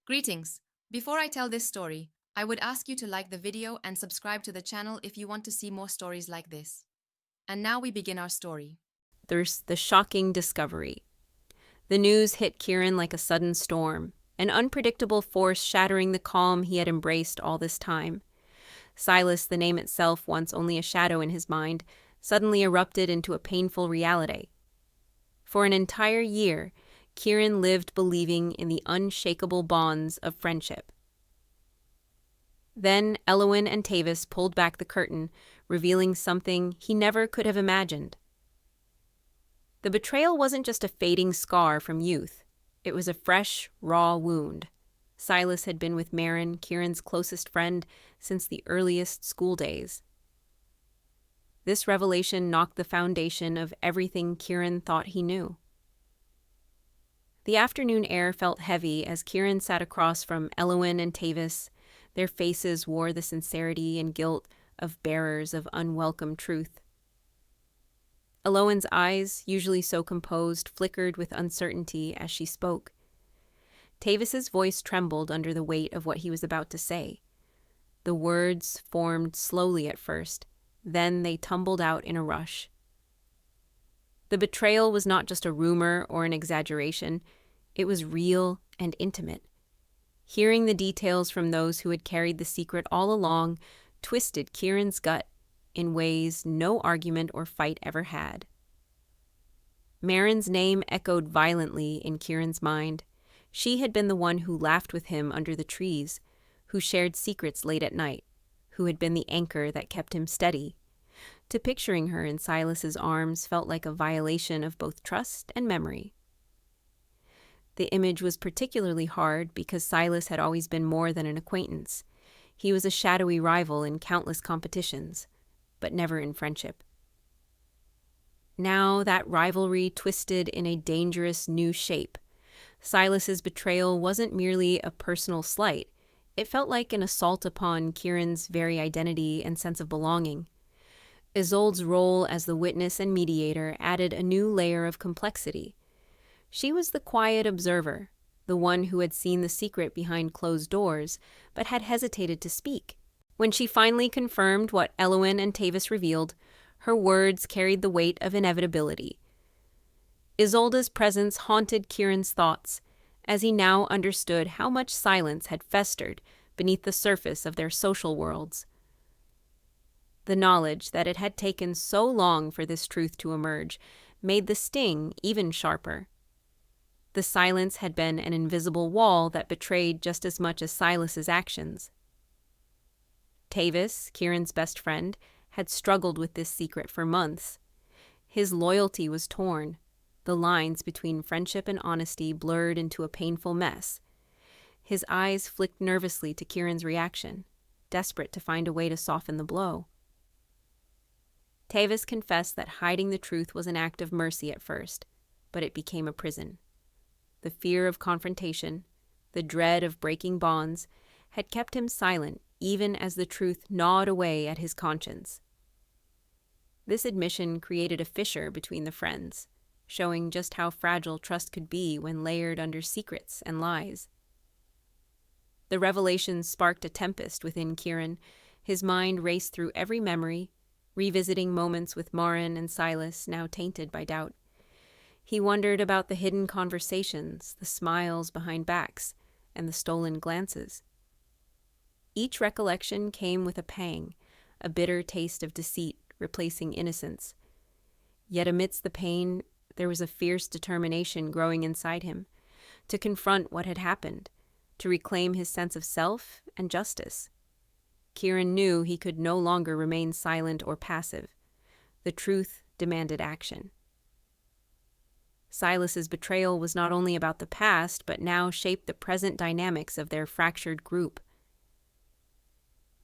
Greetings. Before I tell this story, I would ask you to like the video and subscribe to the channel if you want to see more stories like this. And now we begin our story. There's the shocking discovery. The news hit Kieran like a sudden storm, an unpredictable force shattering the calm he had embraced all this time. Silas, the name itself once only a shadow in his mind, suddenly erupted into a painful reality. For an entire year, Kieran lived believing in the unshakable bonds of friendship. Then Elowyn and Tavis pulled back the curtain, revealing something he never could have imagined. The betrayal wasn't just a fading scar from youth. It was a fresh, raw wound. Silas had been with Marin, Kieran's closest friend, since the earliest school days. This revelation knocked the foundation of everything Kieran thought he knew. The afternoon air felt heavy as Kieran sat across from Elowyn and Tavis. Their faces wore the sincerity and guilt of bearers of unwelcome truth. Elowyn's eyes, usually so composed, flickered with uncertainty as she spoke. Tavis's voice trembled under the weight of what he was about to say. The words formed slowly at first, then they tumbled out in a rush. The betrayal was not just a rumor or an exaggeration. It was real and intimate. Hearing the details from those who had carried the secret all along twisted Kieran's gut in ways no argument or fight ever had. Marin's name echoed violently in Kieran's mind. She had been the one who laughed with him under the trees, who shared secrets late at night, who had been the anchor that kept him steady. To picturing her in Silas's arms felt like a violation of both trust and memory. The image was particularly hard because Silas had always been more than an acquaintance. He was a shadowy rival in countless competitions, but never in friendship. Now that rivalry twisted in a dangerous new shape. Silas's betrayal wasn't merely a personal slight. It felt like an assault upon Kieran's very identity and sense of belonging. Isolde's role as the witness and mediator added a new layer of complexity. She was the quiet observer, the one who had seen the secret behind closed doors, but had hesitated to speak. When she finally confirmed what Elowyn and Tavis revealed, her words carried the weight of inevitability. Isolde's presence haunted Kieran's thoughts, as he now understood how much silence had festered beneath the surface of their social worlds. The knowledge that it had taken so long for this truth to emerge made the sting even sharper. The silence had been an invisible wall that betrayed just as much as Silas's actions. Tavis, Kieran's best friend, had struggled with this secret for months. His loyalty was torn. The lines between friendship and honesty blurred into a painful mess. His eyes flicked nervously to Kieran's reaction, desperate to find a way to soften the blow. Tavis confessed that hiding the truth was an act of mercy at first, but it became a prison. The fear of confrontation, the dread of breaking bonds, had kept him silent even as the truth gnawed away at his conscience. This admission created a fissure between the friends, showing just how fragile trust could be when layered under secrets and lies. The revelation sparked a tempest within Kieran. His mind raced through every memory, revisiting moments with Marin and Silas now tainted by doubt. He wondered about the hidden conversations, the smiles behind backs, and the stolen glances. Each recollection came with a pang, a bitter taste of deceit replacing innocence. Yet amidst the pain, there was a fierce determination growing inside him, to confront what had happened, to reclaim his sense of self and justice. Kieran knew he could no longer remain silent or passive. The truth demanded action. Silas's betrayal was not only about the past, but now shaped the present dynamics of their fractured group.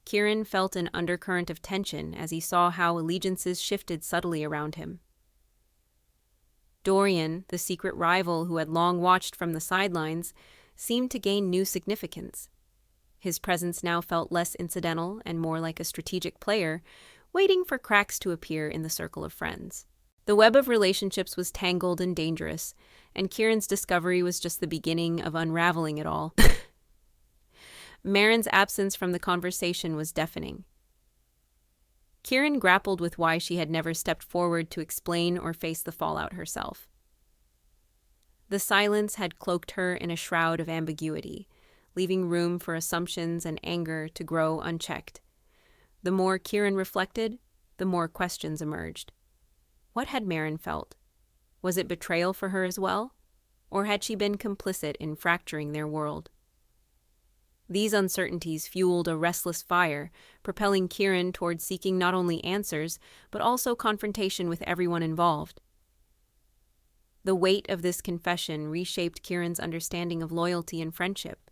Kieran felt an undercurrent of tension as he saw how allegiances shifted subtly around him. Dorian, the secret rival who had long watched from the sidelines, seemed to gain new significance. His presence now felt less incidental and more like a strategic player, waiting for cracks to appear in the circle of friends. The web of relationships was tangled and dangerous, and Kieran's discovery was just the beginning of unraveling it all. Marin's absence from the conversation was deafening. Kieran grappled with why she had never stepped forward to explain or face the fallout herself. The silence had cloaked her in a shroud of ambiguity, leaving room for assumptions and anger to grow unchecked. The more Kieran reflected, the more questions emerged. What had Marin felt? Was it betrayal for her as well? Or had she been complicit in fracturing their world? These uncertainties fueled a restless fire, propelling Kieran toward seeking not only answers, but also confrontation with everyone involved. The weight of this confession reshaped Kieran's understanding of loyalty and friendship.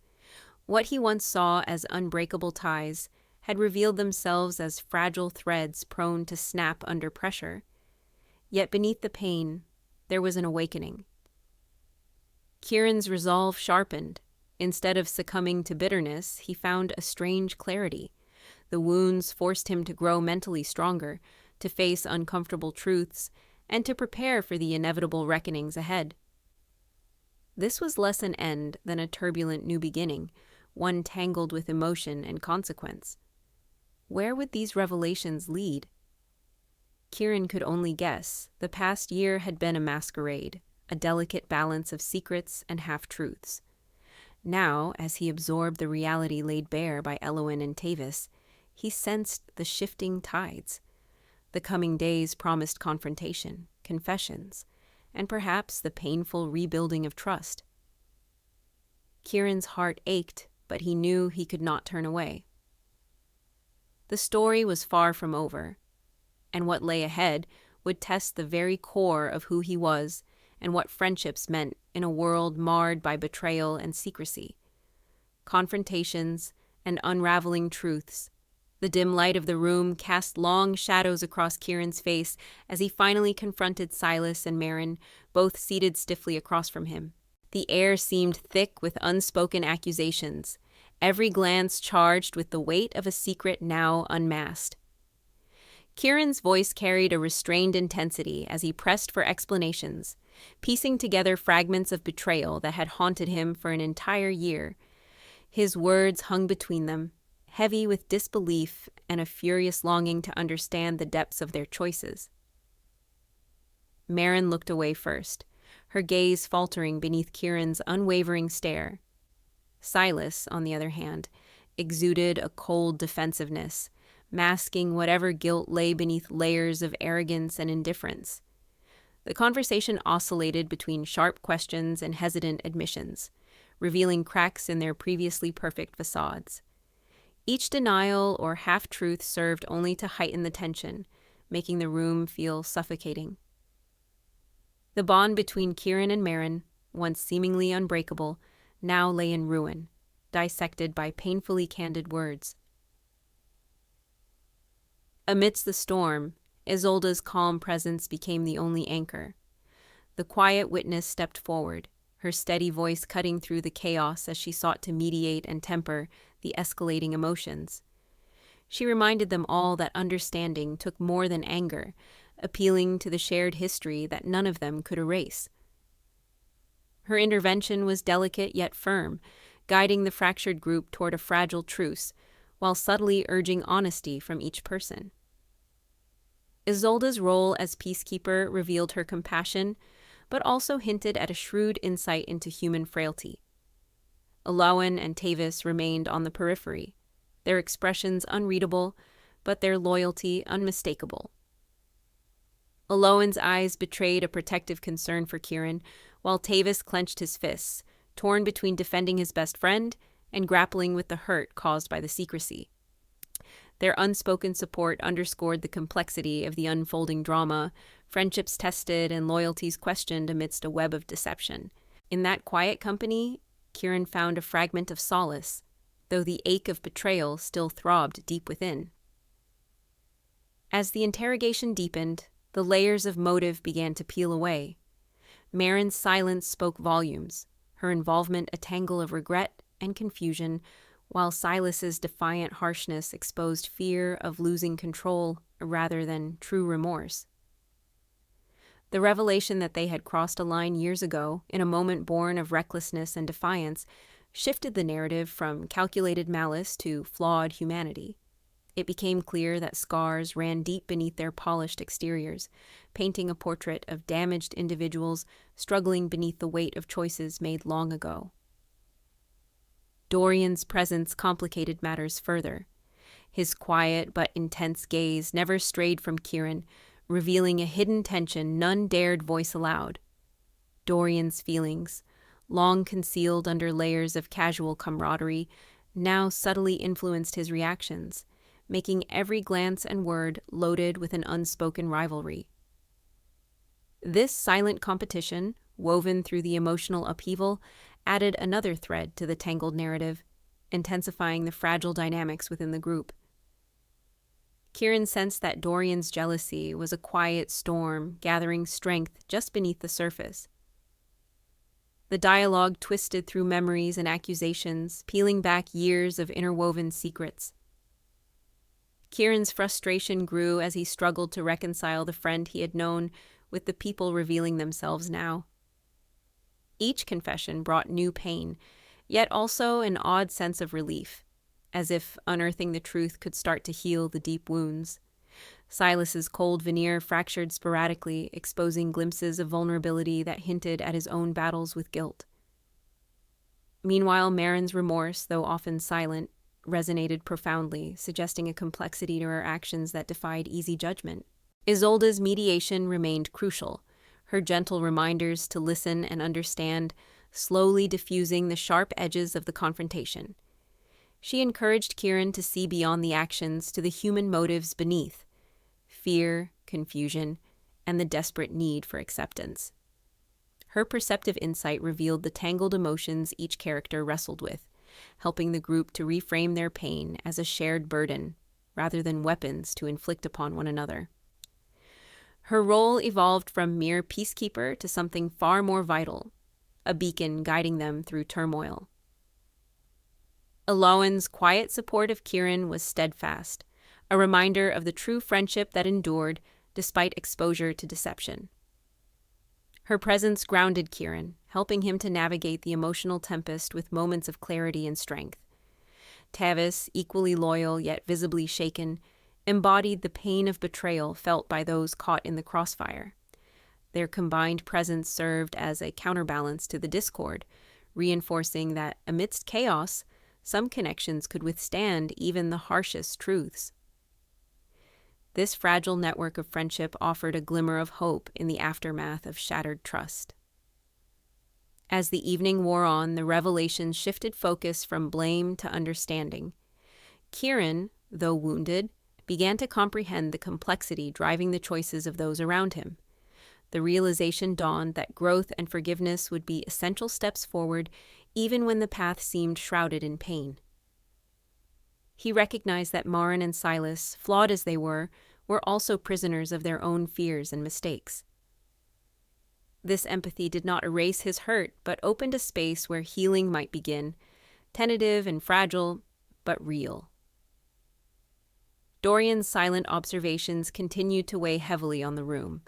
What he once saw as unbreakable ties had revealed themselves as fragile threads prone to snap under pressure. Yet beneath the pain, there was an awakening. Kieran's resolve sharpened. Instead of succumbing to bitterness, he found a strange clarity. The wounds forced him to grow mentally stronger, to face uncomfortable truths, and to prepare for the inevitable reckonings ahead. This was less an end than a turbulent new beginning, one tangled with emotion and consequence. Where would these revelations lead? Kieran could only guess. The past year had been a masquerade, a delicate balance of secrets and half-truths. Now, as he absorbed the reality laid bare by Elowyn and Tavis, he sensed the shifting tides. The coming days promised confrontation, confessions, and perhaps the painful rebuilding of trust. Kieran's heart ached, but he knew he could not turn away. The story was far from over, and what lay ahead would test the very core of who he was and what friendships meant in a world marred by betrayal and secrecy. Confrontations and unraveling truths. The dim light of the room cast long shadows across Kieran's face as he finally confronted Silas and Marin, both seated stiffly across from him. The air seemed thick with unspoken accusations, every glance charged with the weight of a secret now unmasked. Kieran's voice carried a restrained intensity as he pressed for explanations, piecing together fragments of betrayal that had haunted him for an entire year. His words hung between them, heavy with disbelief and a furious longing to understand the depths of their choices. Marin looked away first, her gaze faltering beneath Kieran's unwavering stare. Silas, on the other hand, exuded a cold defensiveness, masking whatever guilt lay beneath layers of arrogance and indifference. The conversation oscillated between sharp questions and hesitant admissions, revealing cracks in their previously perfect facades. Each denial or half-truth served only to heighten the tension, making the room feel suffocating. The bond between Kieran and Marin, once seemingly unbreakable, now lay in ruin, dissected by painfully candid words. Amidst the storm, Isolde's calm presence became the only anchor. The quiet witness stepped forward, her steady voice cutting through the chaos as she sought to mediate and temper the escalating emotions. She reminded them all that understanding took more than anger, appealing to the shared history that none of them could erase. Her intervention was delicate yet firm, guiding the fractured group toward a fragile truce, while subtly urging honesty from each person. Isolde's role as peacekeeper revealed her compassion, but also hinted at a shrewd insight into human frailty. Elowyn and Tavis remained on the periphery, their expressions unreadable, but their loyalty unmistakable. Elowyn's eyes betrayed a protective concern for Kieran, while Tavis clenched his fists, torn between defending his best friend and grappling with the hurt caused by the secrecy. Their unspoken support underscored the complexity of the unfolding drama, friendships tested and loyalties questioned amidst a web of deception. In that quiet company, Kieran found a fragment of solace, though the ache of betrayal still throbbed deep within. As the interrogation deepened, the layers of motive began to peel away. Marin's silence spoke volumes, her involvement a tangle of regret and confusion, while Silas's defiant harshness exposed fear of losing control rather than true remorse. The revelation that they had crossed a line years ago, in a moment born of recklessness and defiance, shifted the narrative from calculated malice to flawed humanity. It became clear that scars ran deep beneath their polished exteriors, painting a portrait of damaged individuals struggling beneath the weight of choices made long ago. Dorian's presence complicated matters further. His quiet but intense gaze never strayed from Kieran, revealing a hidden tension none dared voice aloud. Dorian's feelings, long concealed under layers of casual camaraderie, now subtly influenced his reactions, making every glance and word loaded with an unspoken rivalry. This silent competition, woven through the emotional upheaval, added another thread to the tangled narrative, intensifying the fragile dynamics within the group. Kieran sensed that Dorian's jealousy was a quiet storm gathering strength just beneath the surface. The dialogue twisted through memories and accusations, peeling back years of interwoven secrets. Kieran's frustration grew as he struggled to reconcile the friend he had known with the people revealing themselves now. Each confession brought new pain, yet also an odd sense of relief, as if unearthing the truth could start to heal the deep wounds. Silas's cold veneer fractured sporadically, exposing glimpses of vulnerability that hinted at his own battles with guilt. Meanwhile, Marin's remorse, though often silent, resonated profoundly, suggesting a complexity to her actions that defied easy judgment. Isolde's mediation remained crucial, her gentle reminders to listen and understand, slowly diffusing the sharp edges of the confrontation. She encouraged Kieran to see beyond the actions to the human motives beneath: fear, confusion, and the desperate need for acceptance. Her perceptive insight revealed the tangled emotions each character wrestled with, helping the group to reframe their pain as a shared burden, rather than weapons to inflict upon one another. Her role evolved from mere peacekeeper to something far more vital, a beacon guiding them through turmoil. Elowen's quiet support of Kieran was steadfast, a reminder of the true friendship that endured despite exposure to deception. Her presence grounded Kieran, helping him to navigate the emotional tempest with moments of clarity and strength. Tavis, equally loyal yet visibly shaken, embodied the pain of betrayal felt by those caught in the crossfire. Their combined presence served as a counterbalance to the discord, reinforcing that amidst chaos, some connections could withstand even the harshest truths. This fragile network of friendship offered a glimmer of hope in the aftermath of shattered trust. As the evening wore on, the revelations shifted focus from blame to understanding. Kieran, though wounded, began to comprehend the complexity driving the choices of those around him. The realization dawned that growth and forgiveness would be essential steps forward, even when the path seemed shrouded in pain. He recognized that Marin and Silas, flawed as they were also prisoners of their own fears and mistakes. This empathy did not erase his hurt, but opened a space where healing might begin, tentative and fragile, but real. Dorian's silent observations continued to weigh heavily on the room.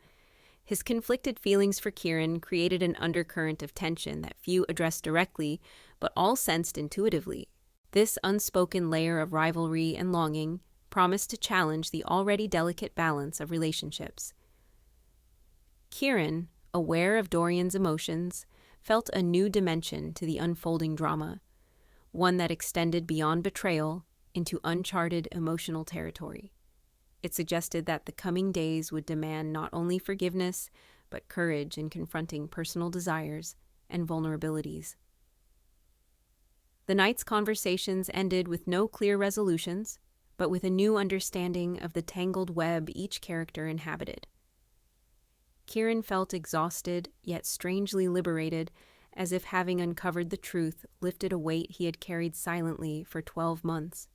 His conflicted feelings for Kieran created an undercurrent of tension that few addressed directly, but all sensed intuitively. This unspoken layer of rivalry and longing promised to challenge the already delicate balance of relationships. Kieran, aware of Dorian's emotions, felt a new dimension to the unfolding drama, one that extended beyond betrayal into uncharted emotional territory. It suggested that the coming days would demand not only forgiveness, but courage in confronting personal desires and vulnerabilities. The night's conversations ended with no clear resolutions, but with a new understanding of the tangled web each character inhabited. Kieran felt exhausted, yet strangely liberated, as if having uncovered the truth lifted a weight he had carried silently for 12 months.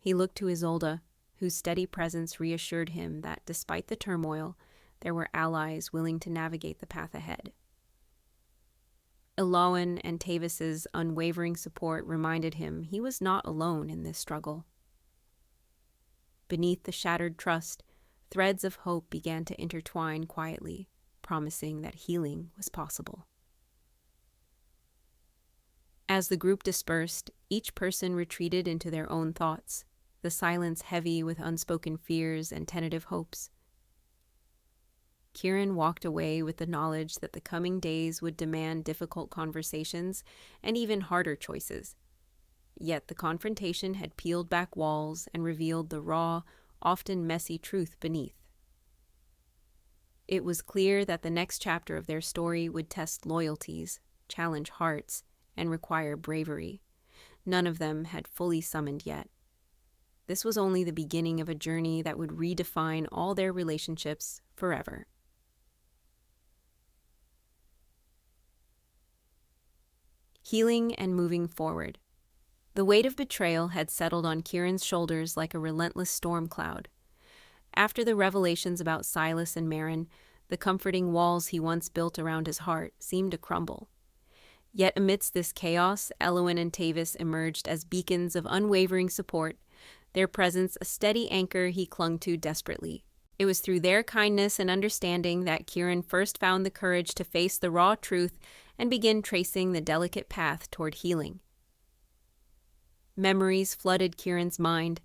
He looked to Isolde, whose steady presence reassured him that despite the turmoil, there were allies willing to navigate the path ahead. Elowen and Tavis's unwavering support reminded him he was not alone in this struggle. Beneath the shattered trust, threads of hope began to intertwine quietly, promising that healing was possible. As the group dispersed, each person retreated into their own thoughts, the silence heavy with unspoken fears and tentative hopes. Kieran walked away with the knowledge that the coming days would demand difficult conversations and even harder choices. Yet the confrontation had peeled back walls and revealed the raw, often messy truth beneath. It was clear that the next chapter of their story would test loyalties, challenge hearts, and require bravery. None of them had fully summoned yet. This was only the beginning of a journey that would redefine all their relationships forever. Healing and moving forward. The weight of betrayal had settled on Kieran's shoulders like a relentless storm cloud. After the revelations about Silas and Marin, the comforting walls he once built around his heart seemed to crumble. Yet amidst this chaos, Elwyn and Tavis emerged as beacons of unwavering support, their presence a steady anchor he clung to desperately. It was through their kindness and understanding that Kieran first found the courage to face the raw truth and begin tracing the delicate path toward healing. Memories flooded Kieran's mind,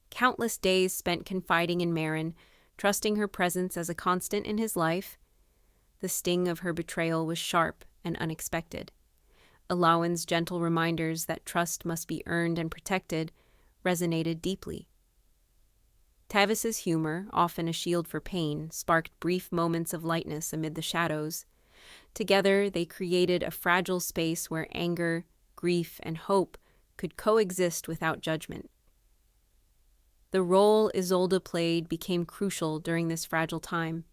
countless days spent confiding in Marin, trusting her presence as a constant in his life. The sting of her betrayal was sharp and unexpected. Elwyn's gentle reminders that trust must be earned and protected resonated deeply. Tavis's humor, often a shield for pain, sparked brief moments of lightness amid the shadows. Together, they created a fragile space where anger, grief, and hope could coexist without judgment. The role Isolde played became crucial during this fragile time.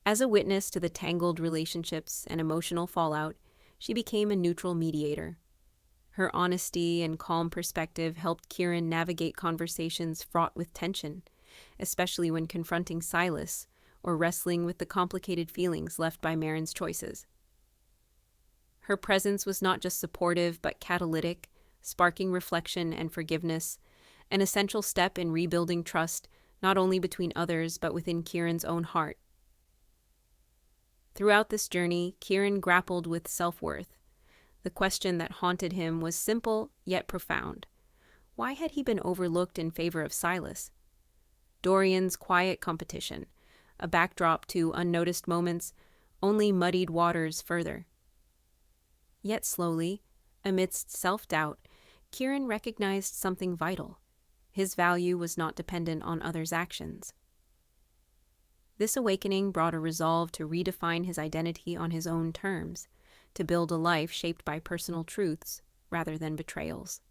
As a witness to the tangled relationships and emotional fallout, she became a neutral mediator. Her honesty and calm perspective helped Kieran navigate conversations fraught with tension, especially when confronting Silas or wrestling with the complicated feelings left by Marin's choices. Her presence was not just supportive but catalytic, sparking reflection and forgiveness, an essential step in rebuilding trust not only between others but within Kieran's own heart. Throughout this journey, Kieran grappled with self-worth. The question that haunted him was simple yet profound. Why had he been overlooked in favor of Silas? Dorian's quiet competition, a backdrop to unnoticed moments, only muddied waters further. Yet slowly, amidst self-doubt, Kieran recognized something vital. His value was not dependent on others' actions. This awakening brought a resolve to redefine his identity on his own terms, to build a life shaped by personal truths rather than betrayals.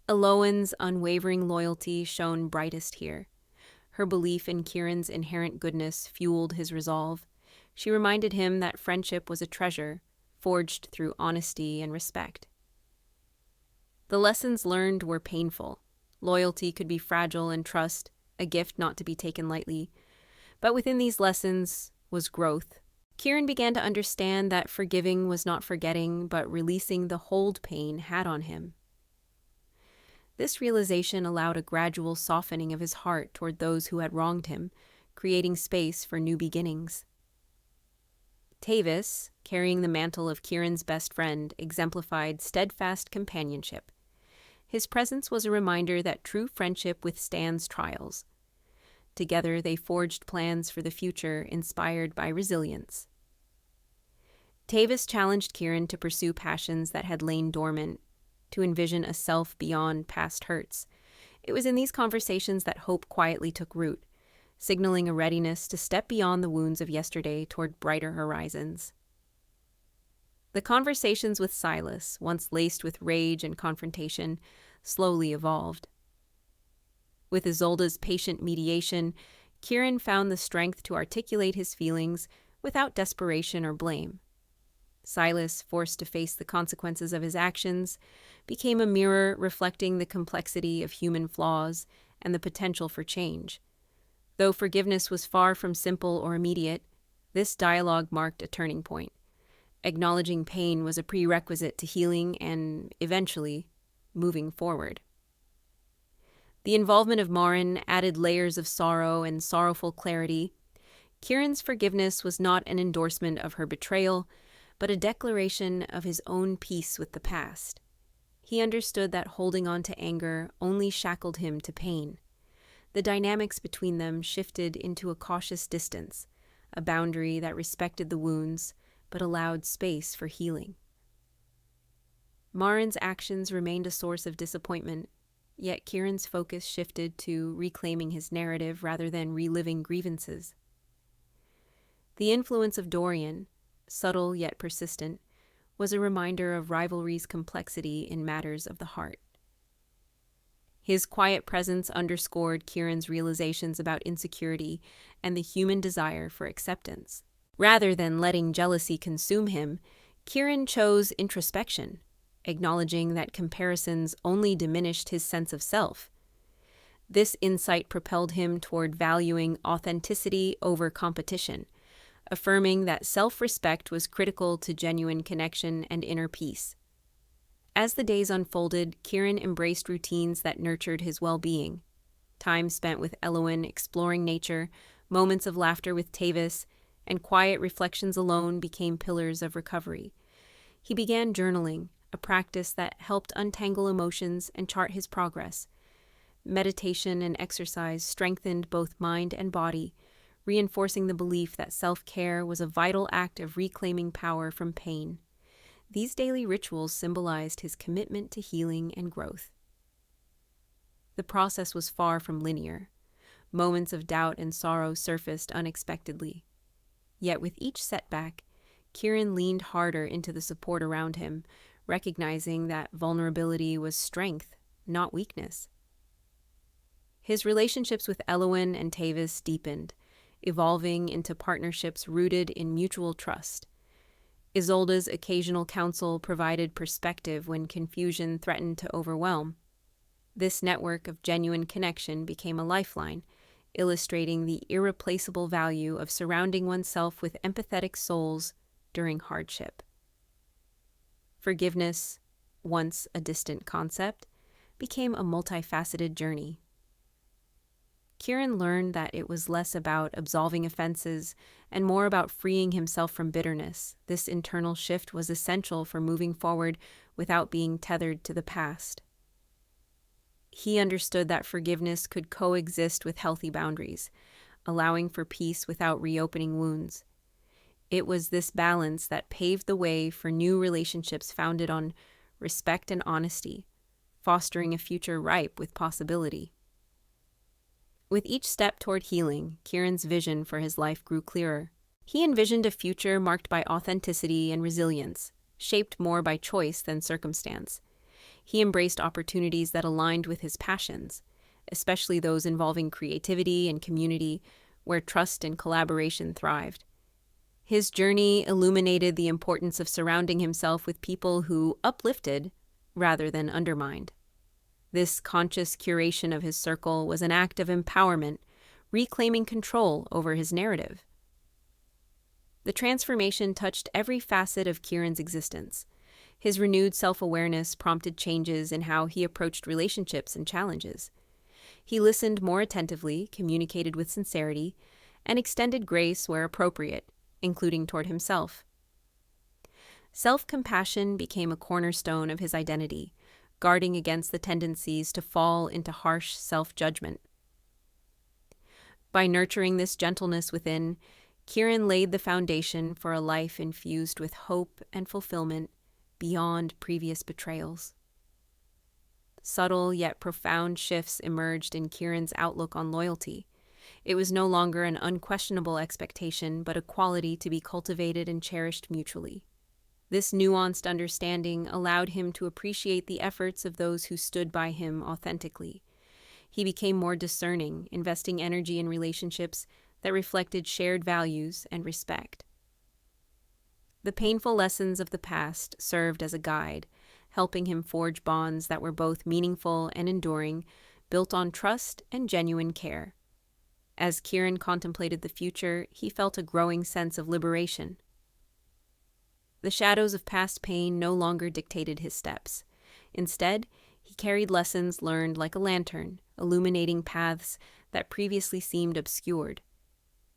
Elwyn's unwavering loyalty shone brightest here. Her belief in Kieran's inherent goodness fueled his resolve. She reminded him that friendship was a treasure, forged through honesty and respect. The lessons learned were painful. Loyalty could be fragile and trust, a gift not to be taken lightly. But within these lessons was growth. Kieran began to understand that forgiving was not forgetting, but releasing the hold pain had on him. This realization allowed a gradual softening of his heart toward those who had wronged him, creating space for new beginnings. Tavis, carrying the mantle of Kieran's best friend, exemplified steadfast companionship. His presence was a reminder that true friendship withstands trials. Together, they forged plans for the future inspired by resilience. Tavis challenged Kieran to pursue passions that had lain dormant, to envision a self beyond past hurts. It was in these conversations that hope quietly took root, signaling a readiness to step beyond the wounds of yesterday toward brighter horizons. The conversations with Silas, once laced with rage and confrontation, slowly evolved. With Isolde's patient mediation, Kieran found the strength to articulate his feelings without desperation or blame. Silas, forced to face the consequences of his actions, became a mirror reflecting the complexity of human flaws and the potential for change. Though forgiveness was far from simple or immediate, this dialogue marked a turning point. Acknowledging pain was a prerequisite to healing and, eventually, moving forward. The involvement of Marin added layers of sorrow and sorrowful clarity. Kieran's forgiveness was not an endorsement of her betrayal, but a declaration of his own peace with the past. He understood that holding on to anger only shackled him to pain. The dynamics between them shifted into a cautious distance, a boundary that respected the wounds but allowed space for healing. Marin's actions remained a source of disappointment, yet Kieran's focus shifted to reclaiming his narrative rather than reliving grievances. The influence of Dorian, subtle yet persistent, was a reminder of rivalry's complexity in matters of the heart. His quiet presence underscored Kieran's realizations about insecurity and the human desire for acceptance. Rather than letting jealousy consume him, Kieran chose introspection, acknowledging that comparisons only diminished his sense of self. This insight propelled him toward valuing authenticity over competition, affirming that self-respect was critical to genuine connection and inner peace. As the days unfolded, Kieran embraced routines that nurtured his well-being. Time spent with Elowyn exploring nature, moments of laughter with Tavis, and quiet reflections alone became pillars of recovery. He began journaling, a practice that helped untangle emotions and chart his progress. Meditation and exercise strengthened both mind and body, reinforcing the belief that self-care was a vital act of reclaiming power from pain. These daily rituals symbolized his commitment to healing and growth. The process was far from linear. Moments of doubt and sorrow surfaced unexpectedly. Yet with each setback, Kieran leaned harder into the support around him, recognizing that vulnerability was strength, not weakness. His relationships with Elowyn and Tavis deepened, evolving into partnerships rooted in mutual trust. Isolde's occasional counsel provided perspective when confusion threatened to overwhelm. This network of genuine connection became a lifeline, illustrating the irreplaceable value of surrounding oneself with empathetic souls during hardship. Forgiveness, once a distant concept, became a multifaceted journey. Kieran learned that it was less about absolving offenses and more about freeing himself from bitterness. This internal shift was essential for moving forward without being tethered to the past. He understood that forgiveness could coexist with healthy boundaries, allowing for peace without reopening wounds. It was this balance that paved the way for new relationships founded on respect and honesty, fostering a future ripe with possibility. With each step toward healing, Kieran's vision for his life grew clearer. He envisioned a future marked by authenticity and resilience, shaped more by choice than circumstance. He embraced opportunities that aligned with his passions, especially those involving creativity and community, where trust and collaboration thrived. His journey illuminated the importance of surrounding himself with people who uplifted rather than undermined. This conscious curation of his circle was an act of empowerment, reclaiming control over his narrative. The transformation touched every facet of Kieran's existence. His renewed self-awareness prompted changes in how he approached relationships and challenges. He listened more attentively, communicated with sincerity, and extended grace where appropriate, including toward himself. Self-compassion became a cornerstone of his identity, guarding against the tendencies to fall into harsh self-judgment. By nurturing this gentleness within, Kieran laid the foundation for a life infused with hope and fulfillment beyond previous betrayals. Subtle yet profound shifts emerged in Kieran's outlook on loyalty. It was no longer an unquestionable expectation, but a quality to be cultivated and cherished mutually. This nuanced understanding allowed him to appreciate the efforts of those who stood by him authentically. He became more discerning, investing energy in relationships that reflected shared values and respect. The painful lessons of the past served as a guide, helping him forge bonds that were both meaningful and enduring, built on trust and genuine care. As Kieran contemplated the future, he felt a growing sense of liberation. The shadows of past pain no longer dictated his steps. Instead, he carried lessons learned like a lantern, illuminating paths that previously seemed obscured.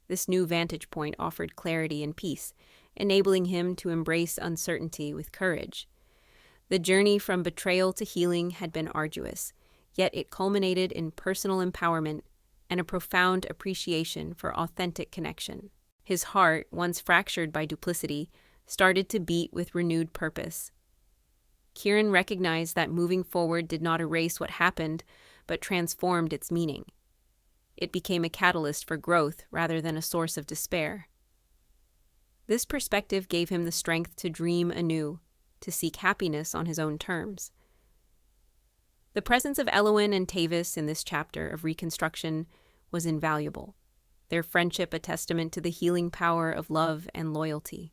This new vantage point offered clarity and peace, enabling him to embrace uncertainty with courage. The journey from betrayal to healing had been arduous, yet it culminated in personal empowerment and a profound appreciation for authentic connection. His heart, once fractured by duplicity, started to beat with renewed purpose. Kieran recognized that moving forward did not erase what happened, but transformed its meaning. It became a catalyst for growth rather than a source of despair. This perspective gave him the strength to dream anew, to seek happiness on his own terms. The presence of Elwyn and Tavis in this chapter of reconstruction was invaluable, their friendship a testament to the healing power of love and loyalty.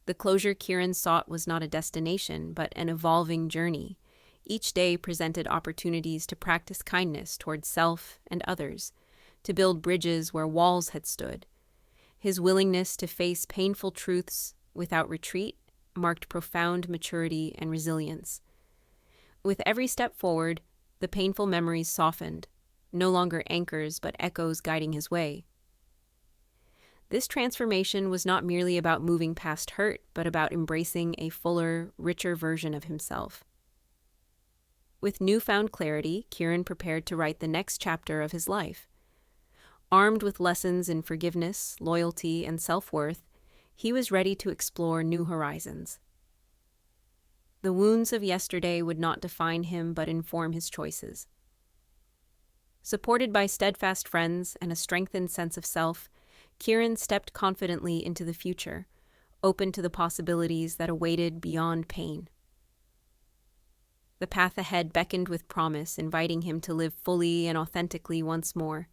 The closure Kieran sought was not a destination, but an evolving journey. Each day presented opportunities to practice kindness toward self and others, to build bridges where walls had stood. His willingness to face painful truths without retreat marked profound maturity and resilience. With every step forward, the painful memories softened, no longer anchors but echoes guiding his way. This transformation was not merely about moving past hurt, but about embracing a fuller, richer version of himself. With newfound clarity, Kieran prepared to write the next chapter of his life. Armed with lessons in forgiveness, loyalty, and self-worth, he was ready to explore new horizons. The wounds of yesterday would not define him but inform his choices. Supported by steadfast friends and a strengthened sense of self, Kieran stepped confidently into the future, open to the possibilities that awaited beyond pain. The path ahead beckoned with promise, inviting him to live fully and authentically once more.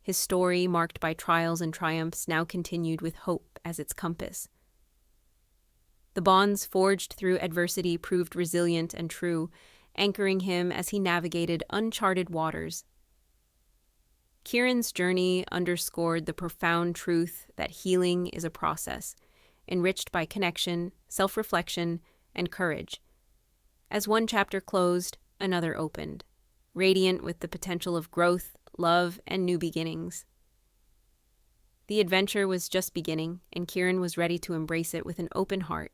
His story, marked by trials and triumphs, now continued with hope as its compass. The bonds forged through adversity proved resilient and true, anchoring him as he navigated uncharted waters. Kieran's journey underscored the profound truth that healing is a process, enriched by connection, self-reflection, and courage. As one chapter closed, another opened, radiant with the potential of growth, love, and new beginnings. The adventure was just beginning, and Kieran was ready to embrace it with an open heart.